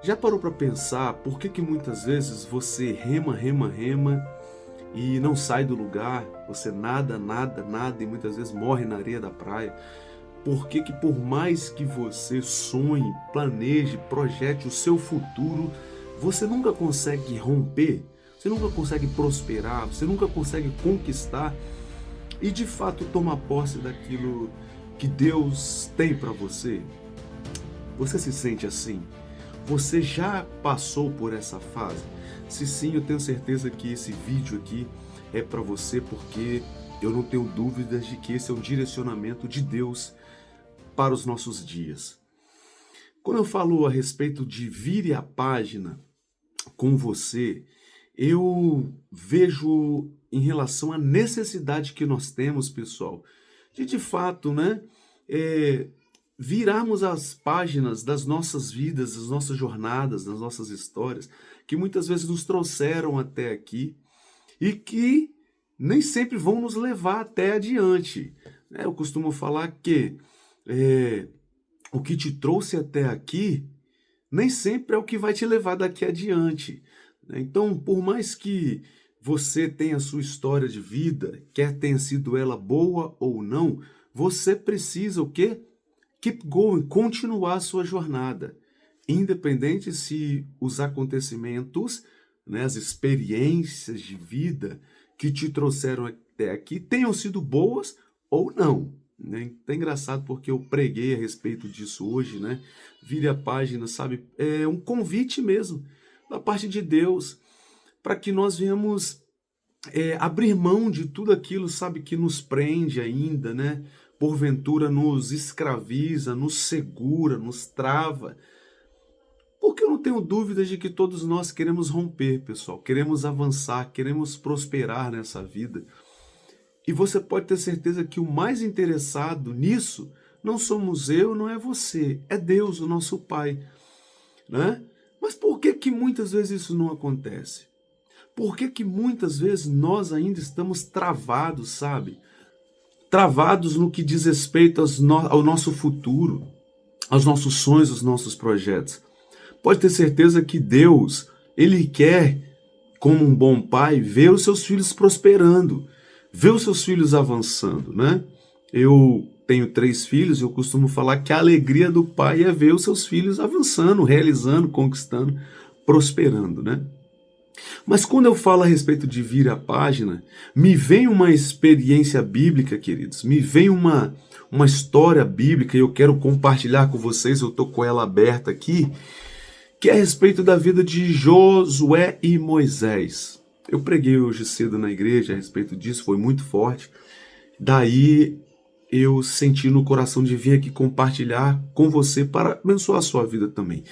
Já parou para pensar por que muitas vezes você rema, rema, rema e não sai do lugar? Você nada, nada, nada e muitas vezes morre na areia da praia. Por que por mais que você sonhe, planeje, projete o seu futuro, você nunca consegue romper? Você nunca consegue prosperar? Você nunca consegue conquistar e de fato tomar posse daquilo que Deus tem para você? Você se sente assim? Você já passou por essa fase? Se sim, eu tenho certeza que esse vídeo aqui é para você, porque eu não tenho dúvidas de que esse é um direcionamento de Deus para os nossos dias. Quando eu falo a respeito de vire a página com você, eu vejo em relação à necessidade que nós temos, pessoal, de fato, né, virarmos as páginas das nossas vidas, das nossas jornadas, das nossas histórias, que muitas vezes nos trouxeram até aqui e que nem sempre vão nos levar até adiante. Eu costumo falar que o que te trouxe até aqui nem sempre é o que vai te levar daqui adiante. Então, por mais que você tenha a sua história de vida, quer tenha sido ela boa ou não, você precisa o quê? Keep going, continuar a sua jornada. Independente se os acontecimentos, né, as experiências de vida que te trouxeram até aqui tenham sido boas ou não. Né? É engraçado porque eu preguei a respeito disso hoje, né? Vire a página, sabe? É um convite mesmo da parte de Deus para que nós venhamos abrir mão de tudo aquilo, sabe, que nos prende ainda, né? Porventura nos escraviza, nos segura, nos trava. Porque eu não tenho dúvidas de que todos nós queremos romper, pessoal. Queremos avançar, queremos prosperar nessa vida. E você pode ter certeza que o mais interessado nisso não somos eu, não é você, é Deus, o nosso Pai, né? Mas por que muitas vezes isso não acontece? Por que muitas vezes nós ainda estamos travados, sabe? Travados no que diz respeito ao nosso futuro, aos nossos sonhos, aos nossos projetos. Pode ter certeza que Deus, Ele quer, como um bom pai, ver os seus filhos prosperando, ver os seus filhos avançando, né? Eu tenho 3 filhos e eu costumo falar que a alegria do pai é ver os seus filhos avançando, realizando, conquistando, prosperando, né? Mas quando eu falo a respeito de vir a página, me vem uma experiência bíblica, queridos, me vem uma história bíblica e eu quero compartilhar com vocês, eu estou com ela aberta aqui, que é a respeito da vida de Josué e Moisés. Eu preguei hoje cedo na igreja a respeito disso, foi muito forte. Daí eu senti no coração de vir aqui compartilhar com você para abençoar a sua vida também.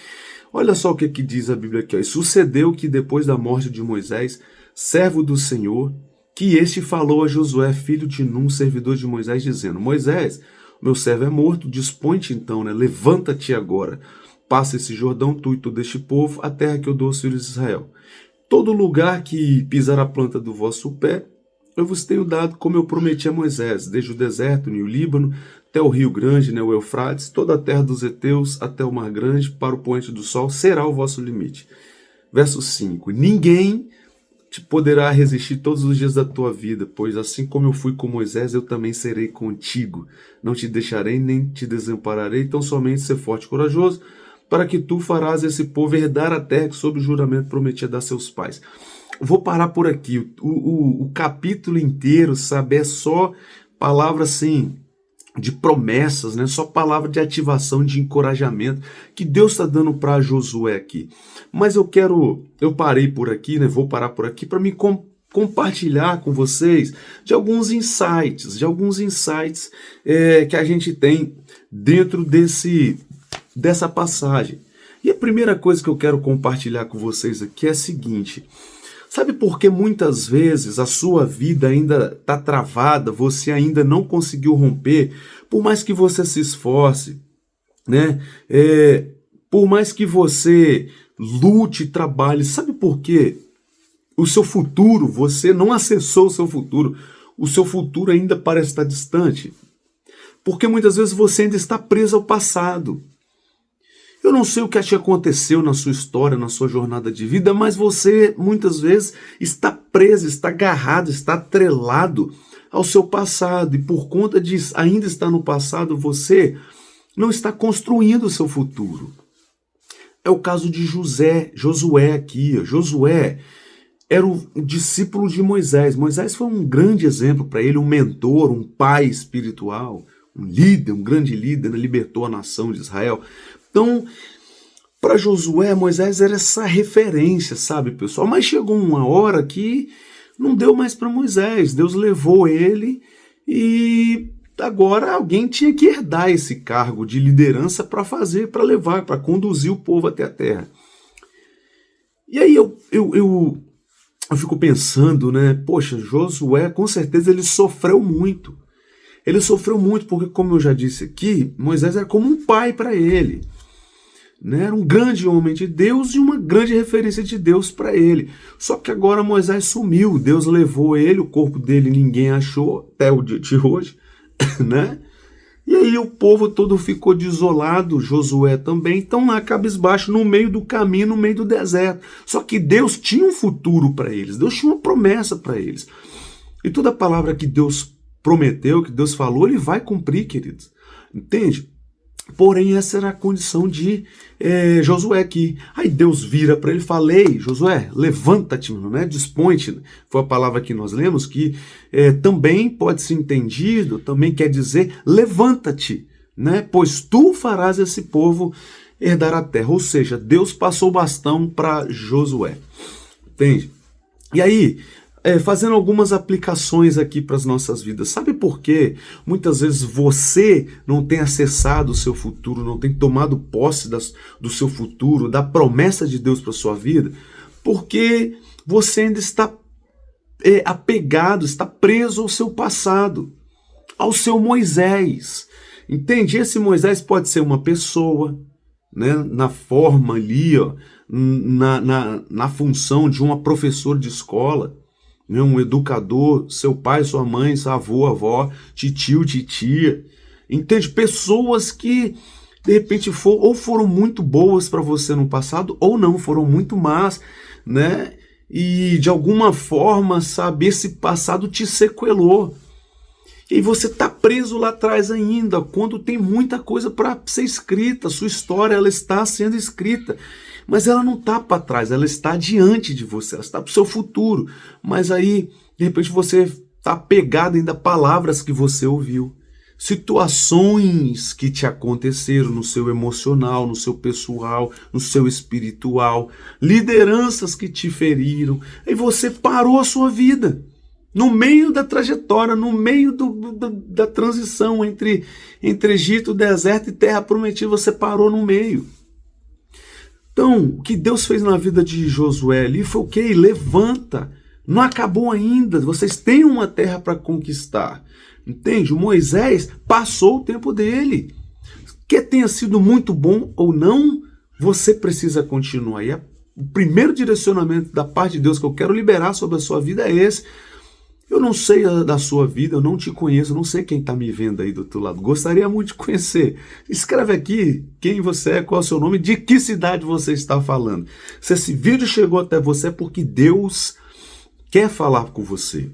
Olha só o que diz a Bíblia aqui. Ó. Sucedeu que depois da morte de Moisés, servo do Senhor, que este falou a Josué, filho de Num, servidor de Moisés, dizendo: Moisés, meu servo é morto, dispõe-te então, né? Levanta-te agora, passa esse Jordão, tu e todo este povo, a terra que eu dou aos filhos de Israel. Todo lugar que pisar a planta do vosso pé, eu vos tenho dado, como eu prometi a Moisés, desde o deserto, e o Líbano, até o Rio Grande, né, o Eufrates, toda a terra dos heteus, até o Mar Grande, para o poente do sol, será o vosso limite. Verso 5. Ninguém te poderá resistir todos os dias da tua vida, pois assim como eu fui com Moisés, eu também serei contigo. Não te deixarei, nem te desampararei, então somente ser forte e corajoso, para que tu farás esse povo herdar a terra que sob o juramento prometi a dar seus pais. Vou parar por aqui. O capítulo inteiro, sabe, é só palavra assim de promessas, né? Só palavra de ativação, de encorajamento que Deus está dando para Josué aqui. Mas eu parei por aqui, né? Vou parar por aqui para me compartilhar com vocês de alguns insights, que a gente tem dentro dessa passagem. E a primeira coisa que eu quero compartilhar com vocês aqui é a seguinte: sabe por que muitas vezes a sua vida ainda está travada, você ainda não conseguiu romper, por mais que você se esforce, né? Por mais que você lute, trabalhe, sabe por quê? O seu futuro, você não acessou o seu futuro ainda parece estar distante, porque muitas vezes você ainda está preso ao passado. Eu não sei o que te aconteceu na sua história, na sua jornada de vida, mas você muitas vezes está preso, está agarrado, está atrelado ao seu passado. E por conta de ainda estar no passado, você não está construindo o seu futuro. É o caso de Josué aqui. Josué era o discípulo de Moisés. Moisés foi um grande exemplo para ele, um mentor, um pai espiritual, um líder, um grande líder, né? Libertou a nação de Israel. Então, para Josué, Moisés era essa referência, sabe, pessoal? Mas chegou uma hora que não deu mais para Moisés. Deus levou ele e agora alguém tinha que herdar esse cargo de liderança para fazer, para levar, para conduzir o povo até a terra. E aí eu fico pensando, né? Poxa, Josué, com certeza ele sofreu muito. Ele sofreu muito porque, como eu já disse aqui, Moisés era como um pai para ele. Né? Era um grande homem de Deus e uma grande referência de Deus para ele. Só que agora Moisés sumiu, Deus levou ele, o corpo dele ninguém achou até o dia de hoje, né? E aí o povo todo ficou desolado, Josué também, então lá cabisbaixo no meio do caminho, no meio do deserto. Só que Deus tinha um futuro para eles, Deus tinha uma promessa para eles. E toda palavra que Deus prometeu, que Deus falou, ele vai cumprir, queridos. Entende? Porém, essa era a condição de Josué aqui. Aí Deus vira para ele e fala: ei, Josué, levanta-te, né? Dispõe-te. Foi a palavra que nós lemos, que também pode ser entendido, também quer dizer levanta-te, né? Pois tu farás esse povo herdar a terra. Ou seja, Deus passou o bastão para Josué. Entende? E aí, fazendo algumas aplicações aqui para as nossas vidas. Sabe por quê? Muitas vezes você não tem acessado o seu futuro, não tem tomado posse do seu futuro, da promessa de Deus para a sua vida, porque você ainda está apegado, está preso ao seu passado, ao seu Moisés. Entende? Esse Moisés pode ser uma pessoa, né, na forma ali, ó, na função de uma professora de escola, um educador, seu pai, sua mãe, seu avô, avó, titio, titia. Entende? Pessoas que, de repente, foram muito boas para você no passado, ou não, foram muito más, né? E, de alguma forma, sabe, esse passado te sequelou. E você está preso lá atrás ainda, quando tem muita coisa para ser escrita. Sua história, ela está sendo escrita. Mas ela não está para trás, ela está diante de você, ela está para o seu futuro. Mas aí, de repente, você está apegado ainda a palavras que você ouviu. Situações que te aconteceram no seu emocional, no seu pessoal, no seu espiritual. Lideranças que te feriram. E você parou a sua vida. No meio da trajetória, no meio da transição entre Egito, deserto e terra prometida, você parou no meio. Então, o que Deus fez na vida de Josué ali foi o quê? Levanta, não acabou ainda, vocês têm uma terra para conquistar. Entende? O Moisés passou o tempo dele. Que tenha sido muito bom ou não, você precisa continuar. E o primeiro direcionamento da parte de Deus que eu quero liberar sobre a sua vida é esse. Eu não sei da sua vida, eu não te conheço, eu não sei quem está me vendo aí do outro lado. Gostaria muito de conhecer. Escreve aqui quem você é, qual é o seu nome, de que cidade você está falando. Se esse vídeo chegou até você é porque Deus quer falar com você.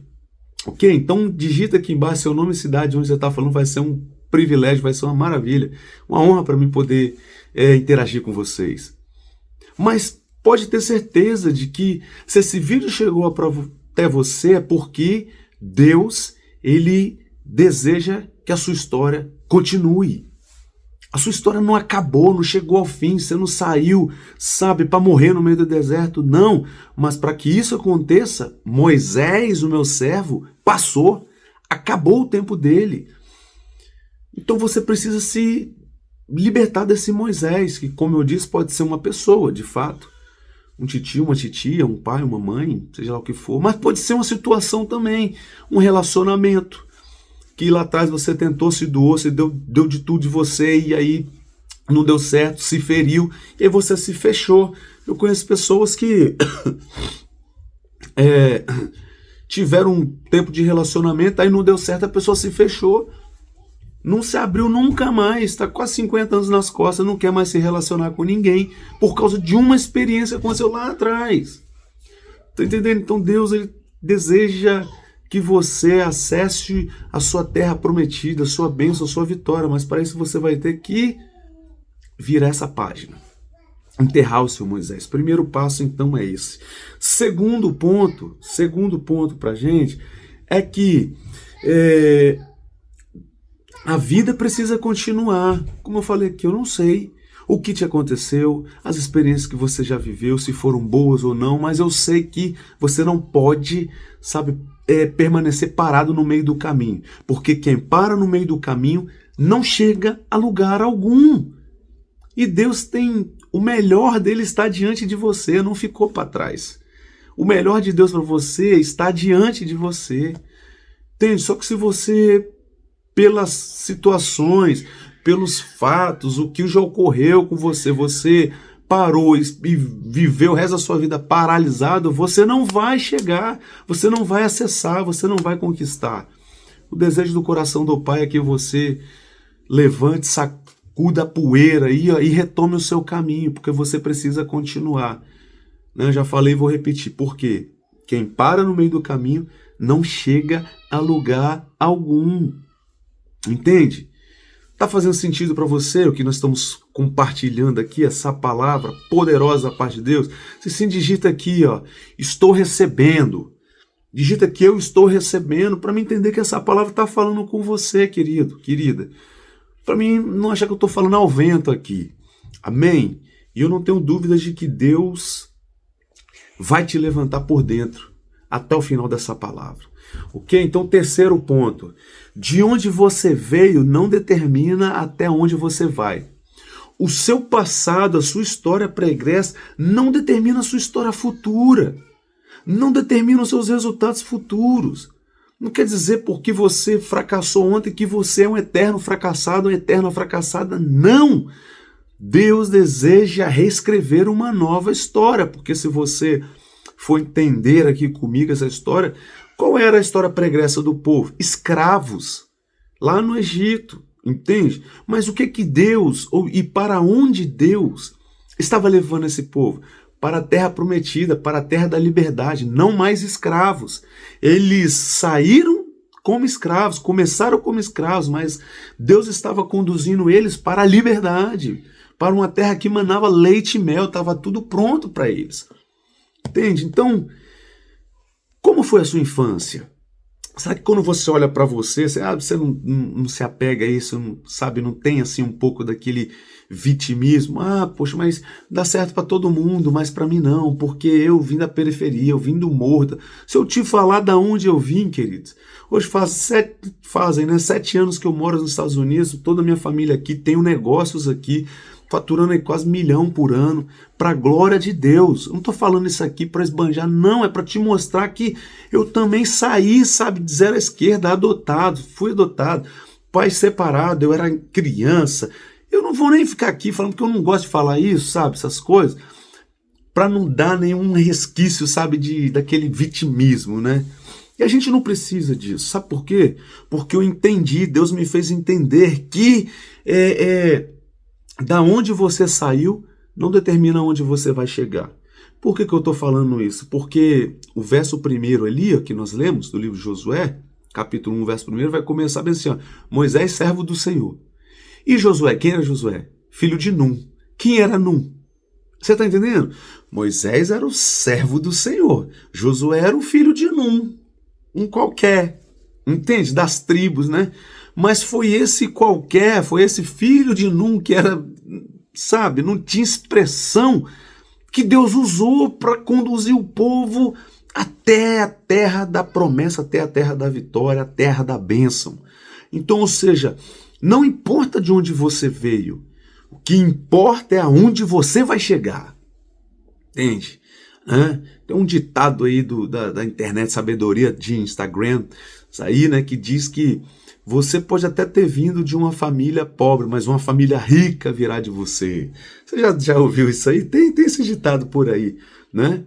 Ok? Então digita aqui embaixo seu nome e cidade onde você está falando, vai ser um privilégio, vai ser uma maravilha, uma honra para mim poder interagir com vocês. Mas pode ter certeza de que se esse vídeo chegou até você é porque Deus, ele deseja que a sua história continue. A sua história não acabou, não chegou ao fim, você não saiu, sabe, para morrer no meio do deserto, não. Mas para que isso aconteça, Moisés, o meu servo, passou, acabou o tempo dele. Então você precisa se libertar desse Moisés, que, como eu disse, pode ser uma pessoa, de fato. Um titio, uma titia, um pai, uma mãe, seja lá o que for. Mas pode ser uma situação também, um relacionamento. Que lá atrás você tentou, se doou, se deu de tudo de você e aí não deu certo, se feriu, e aí você se fechou. Eu conheço pessoas que tiveram um tempo de relacionamento, aí não deu certo, a pessoa se fechou. Não se abriu nunca mais, está quase 50 anos nas costas, não quer mais se relacionar com ninguém por causa de uma experiência que aconteceu lá atrás. Tá entendendo? Então Deus, ele deseja que você acesse a sua terra prometida, a sua bênção, a sua vitória, mas para isso você vai ter que virar essa página. Enterrar o seu Moisés. Primeiro passo, então, é esse. Segundo ponto pra gente é que a vida precisa continuar. Como eu falei aqui, eu não sei o que te aconteceu, as experiências que você já viveu, se foram boas ou não, mas eu sei que você não pode, permanecer parado no meio do caminho. Porque quem para no meio do caminho não chega a lugar algum. E Deus tem o melhor dele está diante de você, não ficou para trás. O melhor de Deus para você está diante de você. Entende? Só que se você, pelas situações, pelos fatos, o que já ocorreu com você, você parou e viveu o resto da sua vida paralisado, você não vai chegar, você não vai acessar, você não vai conquistar. O desejo do coração do Pai é que você levante, sacuda a poeira e retome o seu caminho, porque você precisa continuar. Eu já falei e vou repetir. Por quê? Quem para no meio do caminho não chega a lugar algum. Entende? Está fazendo sentido para você o que nós estamos compartilhando aqui, essa palavra poderosa da parte de Deus? Você sim, digita aqui, estou recebendo. Digita aqui, eu estou recebendo, para me entender que essa palavra está falando com você, querido, querida. Para mim, não achar que eu estou falando ao vento aqui. Amém? E eu não tenho dúvidas de que Deus vai te levantar por dentro até o final dessa palavra. Ok? Então, terceiro ponto. De onde você veio não determina até onde você vai. O seu passado, a sua história pregressa, não determina a sua história futura. Não determina os seus resultados futuros. Não quer dizer porque você fracassou ontem que você é um eterno fracassado, uma eterna fracassada. Não! Deus deseja reescrever uma nova história, porque se você for entender aqui comigo essa história, qual era a história pregressa do povo? Escravos, lá no Egito, entende? Mas o que Deus, e para onde Deus estava levando esse povo? Para a terra prometida, para a terra da liberdade, não mais escravos. Eles saíram como escravos, começaram como escravos, mas Deus estava conduzindo eles para a liberdade, para uma terra que manava leite e mel, estava tudo pronto para eles. Entende? Então, como foi a sua infância? Sabe que quando você olha para você não se apega a isso, não tem assim um pouco daquele vitimismo. Poxa, mas dá certo para todo mundo, mas para mim não, porque eu vim da periferia, eu vim do morro. Se eu te falar da onde eu vim, queridos, hoje fazem 7 anos que eu moro nos Estados Unidos, toda a minha família aqui, tenho negócios aqui, faturando aí quase 1 milhão por ano, para a glória de Deus. Eu não estou falando isso aqui para esbanjar, não, é para te mostrar que eu também saí, de zero à esquerda, fui adotado, pai separado, eu era criança. Eu não vou nem ficar aqui falando que eu não gosto de falar isso, essas coisas, para não dar nenhum resquício, daquele vitimismo, né? E a gente não precisa disso, sabe por quê? Porque eu entendi, Deus me fez entender que da onde você saiu não determina onde você vai chegar. Por que eu estou falando isso? Porque o verso 1 ali, que nós lemos do livro de Josué, capítulo 1, verso 1, vai começar bem assim, Moisés, servo do Senhor. E Josué, quem era Josué? Filho de Num. Quem era Num? Você está entendendo? Moisés era o servo do Senhor. Josué era o filho de Num. Um qualquer. Entende? Das tribos, né? Mas foi esse qualquer, foi esse filho de Num que era, não tinha expressão, que Deus usou para conduzir o povo até a terra da promessa, até a terra da vitória, a terra da bênção. Então, ou seja, não importa de onde você veio, o que importa é aonde você vai chegar. Entende? Tem um ditado aí da internet, sabedoria de Instagram, isso aí, né, que diz que você pode até ter vindo de uma família pobre, mas uma família rica virá de você. Você já ouviu isso aí? Tem esse ditado por aí, né?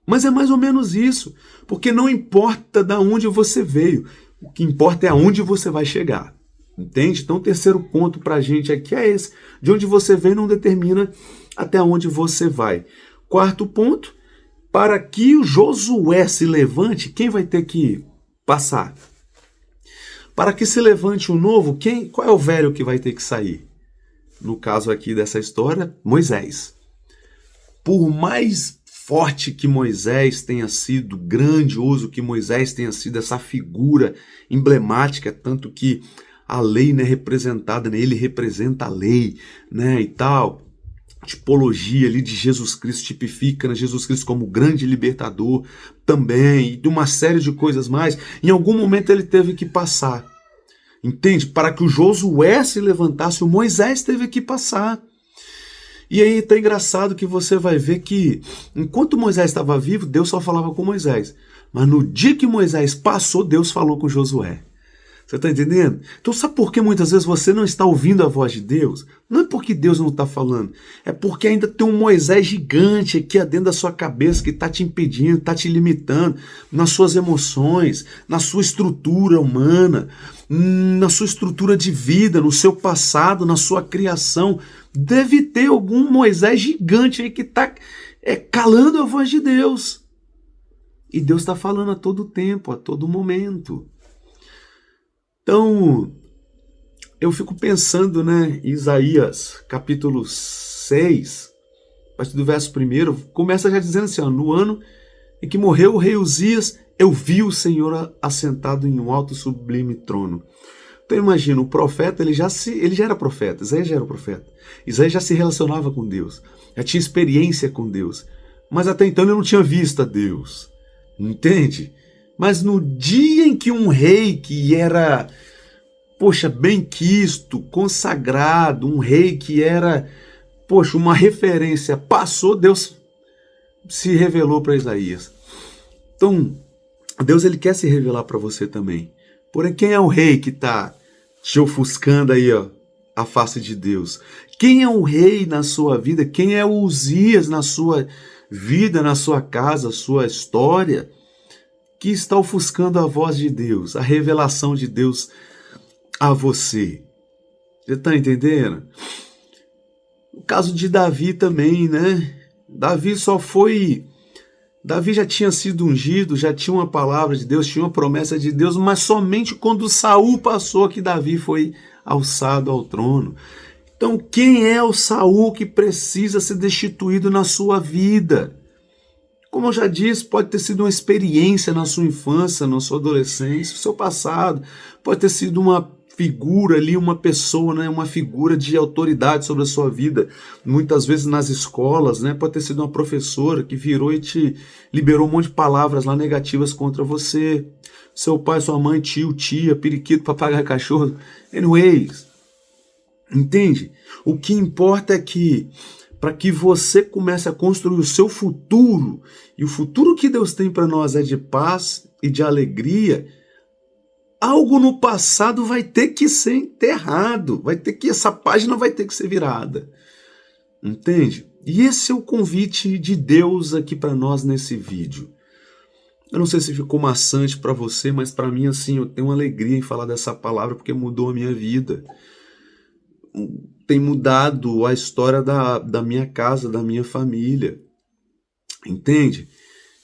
Mas é mais ou menos isso, porque não importa de onde você veio, o que importa é aonde você vai chegar. Entende? Então o terceiro ponto para a gente aqui é esse. De onde você vem não determina até onde você vai. Quarto ponto, para que o Josué se levante, quem vai ter que passar? Para que se levante o novo, qual é o velho que vai ter que sair? No caso aqui dessa história, Moisés. Por mais forte que Moisés tenha sido, grandioso que Moisés tenha sido, essa figura emblemática, tanto que a lei, né, representada, né, ele representa a lei, né, e tal, tipologia ali de Jesus Cristo, tipifica, né, Jesus Cristo como grande libertador também, e de uma série de coisas mais. Em algum momento ele teve que passar, entende? Para que o Josué se levantasse, o Moisés teve que passar. E aí tá engraçado que você vai ver que enquanto Moisés estava vivo, Deus só falava com Moisés, mas no dia que Moisés passou, Deus falou com Josué. Você está entendendo? Então sabe por que muitas vezes você não está ouvindo a voz de Deus? Não é porque Deus não está falando, é porque ainda tem um Moisés gigante aqui dentro da sua cabeça que está te impedindo, está te limitando nas suas emoções, na sua estrutura humana, na sua estrutura de vida, no seu passado, na sua criação. Deve ter algum Moisés gigante aí que está calando a voz de Deus. E Deus está falando a todo tempo, a todo momento. Então, eu fico pensando, né, em Isaías, capítulo 6, a partir do verso 1, começa já dizendo assim, ó, no ano em que morreu o rei Uzias, eu vi o Senhor assentado em um alto e sublime trono. Então imagina, o profeta, ele já era profeta, Isaías já era profeta, Isaías já se relacionava com Deus, já tinha experiência com Deus, mas até então ele não tinha visto a Deus, entende? Mas no dia em que um rei que era, benquisto, consagrado, um rei que era, uma referência, passou, Deus se revelou para Isaías. Então, Deus ele quer se revelar para você também. Porém, quem é o rei que está te ofuscando aí, ó, a face de Deus? Quem é o rei na sua vida? Quem é o Uzias na sua vida, na sua casa, sua história? Que está ofuscando a voz de Deus, a revelação de Deus a você. Você está entendendo? O caso de Davi também, né? Davi já tinha sido ungido, já tinha uma palavra de Deus, tinha uma promessa de Deus, mas somente quando Saul passou que Davi foi alçado ao trono. Então, quem é o Saul que precisa ser destituído na sua vida? Como eu já disse, pode ter sido uma experiência na sua infância, na sua adolescência, no seu passado. Pode ter sido uma figura ali, uma pessoa, né, uma figura de autoridade sobre a sua vida. Muitas vezes nas escolas, né, pode ter sido uma professora que virou e te liberou um monte de palavras lá negativas contra você. Seu pai, sua mãe, tio, tia, periquito, papagaio, cachorro. Anyways, entende? O que importa é que para que você comece a construir o seu futuro, e o futuro que Deus tem para nós é de paz e de alegria, algo no passado vai ter que ser enterrado, essa página vai ter que ser virada, entende? E esse é o convite de Deus aqui para nós nesse vídeo. Eu não sei se ficou maçante para você, mas para mim, assim, eu tenho uma alegria em falar dessa palavra porque mudou a minha vida. Tem mudado a história da minha casa, da minha família, entende?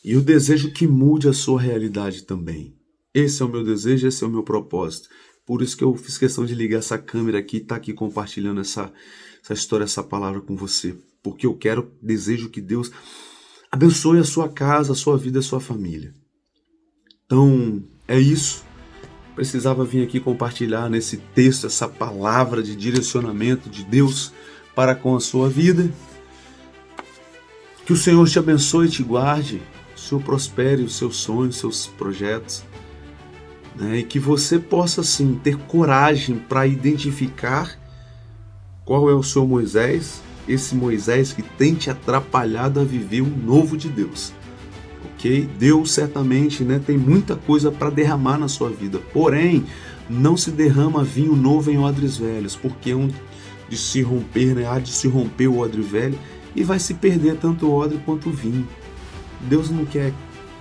E eu desejo que mude a sua realidade também. Esse é o meu desejo, esse é o meu propósito. Por isso que eu fiz questão de ligar essa câmera aqui e estar aqui compartilhando essa história, essa palavra com você. Porque eu desejo que Deus abençoe a sua casa, a sua vida, a sua família. Então, é isso. Precisava vir aqui compartilhar nesse texto essa palavra de direcionamento de Deus para com a sua vida. Que o Senhor te abençoe e te guarde, o Senhor prospere os seus sonhos, os seus projetos, né? E que você possa, sim, ter coragem para identificar qual é o seu Moisés, esse Moisés que tem te atrapalhado a viver o novo de Deus. Okay? Deus certamente, né, tem muita coisa para derramar na sua vida, porém não se derrama vinho novo em odres velhos, porque de se romper, né, há de se romper o odre velho e vai se perder tanto o odre quanto o vinho. Deus não quer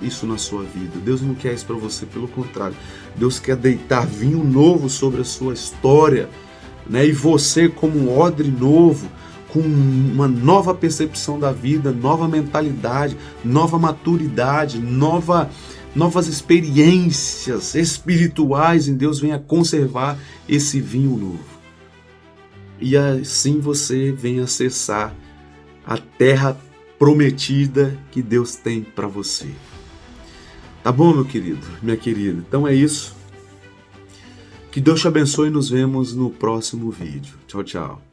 isso na sua vida. Deus não quer isso para você, pelo contrário. Deus quer deitar vinho novo sobre a sua história, né? E você, como um odre novo, com uma nova percepção da vida, nova mentalidade, nova maturidade, novas experiências espirituais em Deus, venha conservar esse vinho novo. E assim você vem acessar a terra prometida que Deus tem para você. Tá bom, meu querido, minha querida? Então é isso. Que Deus te abençoe e nos vemos no próximo vídeo. Tchau, tchau.